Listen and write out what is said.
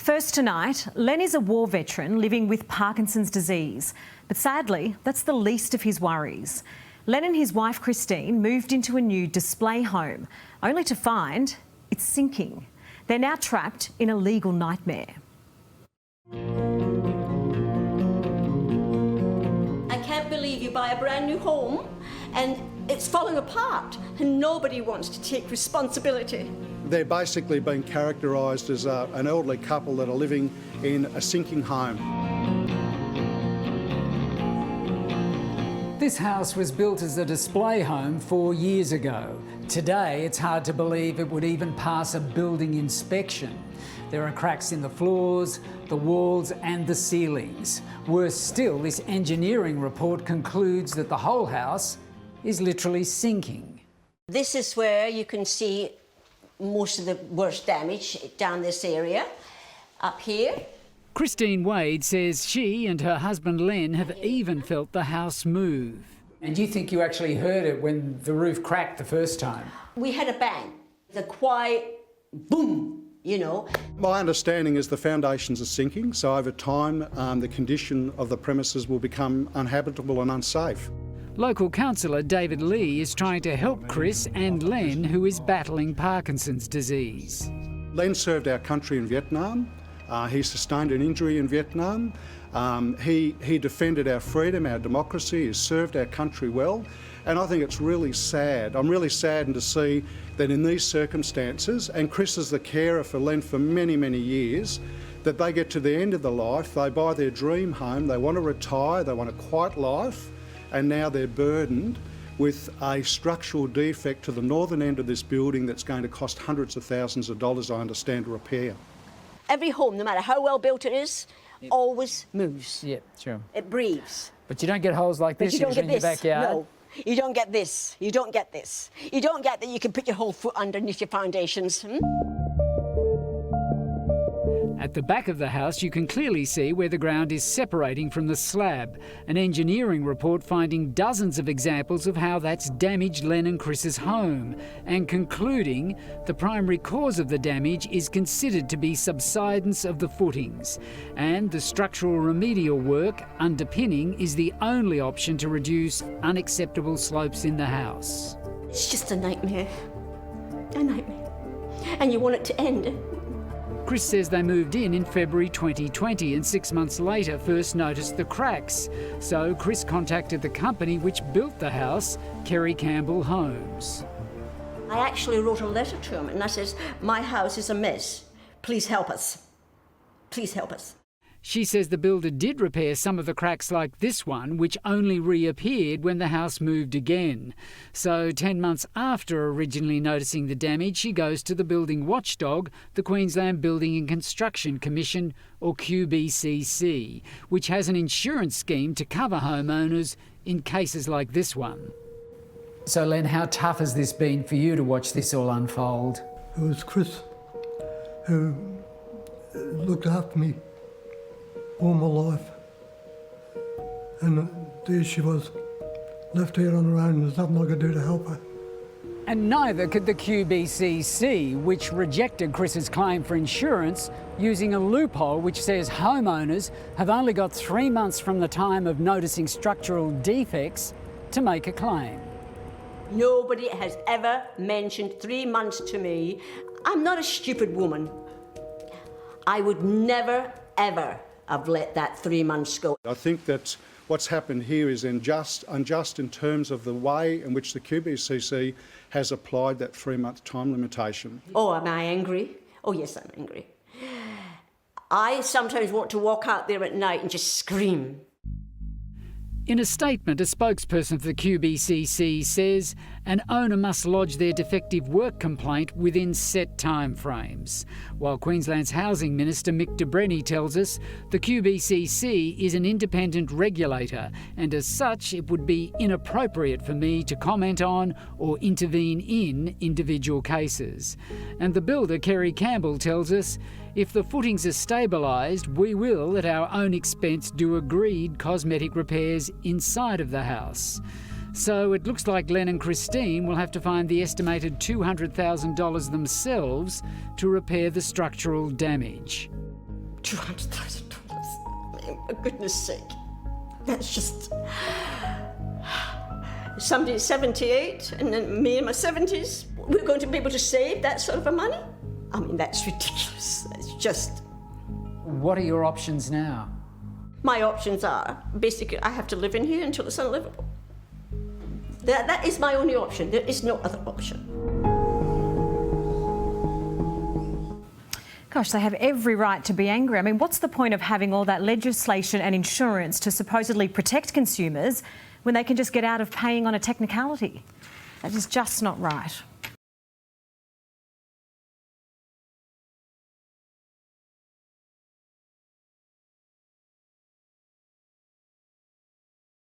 First tonight, Len is a war veteran living with Parkinson's disease. But sadly, that's the least of his worries. Len and his wife Christine moved into a new display home, only to find it's sinking. They're now trapped in a legal nightmare. I can't believe you buy a brand new home and it's falling apart and nobody wants to take responsibility. They're basically being characterised as an elderly couple that are living in a sinking home. This house was built as a display home 4 years ago. Today, it's hard to believe it would even pass a building inspection. There are cracks in the floors, the walls and the ceilings. Worse still, this engineering report concludes that the whole house is literally sinking. This is where you can see most of the worst damage down this area, up here. Christine Wade says she and her husband Len have even felt the house move. And you think you actually heard it when the roof cracked the first time? We had a bang, the quiet boom, you know. My understanding is the foundations are sinking, so over time the condition of the premises will become uninhabitable and unsafe. Local councillor David Lee is trying to help Chris and Len, who is battling Parkinson's disease. Len served our country in Vietnam. He sustained an injury in Vietnam. He defended our freedom, our democracy. He served our country well. And I think it's really sad. I'm really saddened to see that in these circumstances, and Chris is the carer for Len for many, many years, that they get to the end of their life, they buy their dream home, they want to retire, they want a quiet life, and now they're burdened with a structural defect to the northern end of this building that's going to cost hundreds of thousands of dollars, I understand, to repair. Every home, no matter how well built it is, always moves. Yeah, sure. It breathes. But you don't get holes like this But you don't get in your this. backyard. No, you don't get this. You don't get this. You don't get that you can put your whole foot underneath your foundations. At the back of the house, you can clearly see where the ground is separating from the slab. An engineering report finding dozens of examples of how that's damaged Len and Chris's home, and concluding the primary cause of the damage is considered to be subsidence of the footings, and the structural remedial work underpinning is the only option to reduce unacceptable slopes in the house. It's just a nightmare. A nightmare. And you want it to end. Chris says they moved in February 2020 and 6 months later first noticed the cracks. So Chris contacted the company which built the house, Kerry Campbell Homes. I actually wrote a letter to him and I says, my house is a mess. Please help us. Please help us. She says the builder did repair some of the cracks like this one, which only reappeared when the house moved again. So 10 months after originally noticing the damage, she goes to the building watchdog, the Queensland Building and Construction Commission, or QBCC, which has an insurance scheme to cover homeowners in cases like this one. So Len, how tough has this been for you to watch this all unfold? It was Chris who looked after me all my life, and there she was, left here on her own. There's nothing I could do to help her. And neither could the QBCC, which rejected Chris's claim for insurance using a loophole which says homeowners have only got 3 months from the time of noticing structural defects to make a claim. Nobody has ever mentioned 3 months to me. I'm not a stupid woman. I would never, ever have let that 3 months go. I think that what's happened here is unjust in terms of the way in which the QBCC has applied that 3-month time limitation. Oh, am I angry? Oh, yes, I'm angry. I sometimes want to walk out there at night and just scream. In a statement, a spokesperson for the QBCC says an owner must lodge their defective work complaint within set timeframes. While Queensland's Housing Minister Mick de Brenni tells us the QBCC is an independent regulator and as such it would be inappropriate for me to comment on or intervene in individual cases. And the builder Kerry Campbell tells us if the footings are stabilised, we will, at our own expense, do agreed cosmetic repairs inside of the house. So it looks like Len and Christine will have to find the estimated $200,000 themselves to repair the structural damage. $200,000. For goodness sake. That's just... Somebody's 78, and then me in my 70s, we're going to be able to save that sort of a money? I mean, that's ridiculous. It's just... What are your options now? My options are, basically, I have to live in here until it's unlivable. That is my only option. There is no other option. Gosh, they have every right to be angry. I mean, what's the point of having all that legislation and insurance to supposedly protect consumers when they can just get out of paying on a technicality? That is just not right.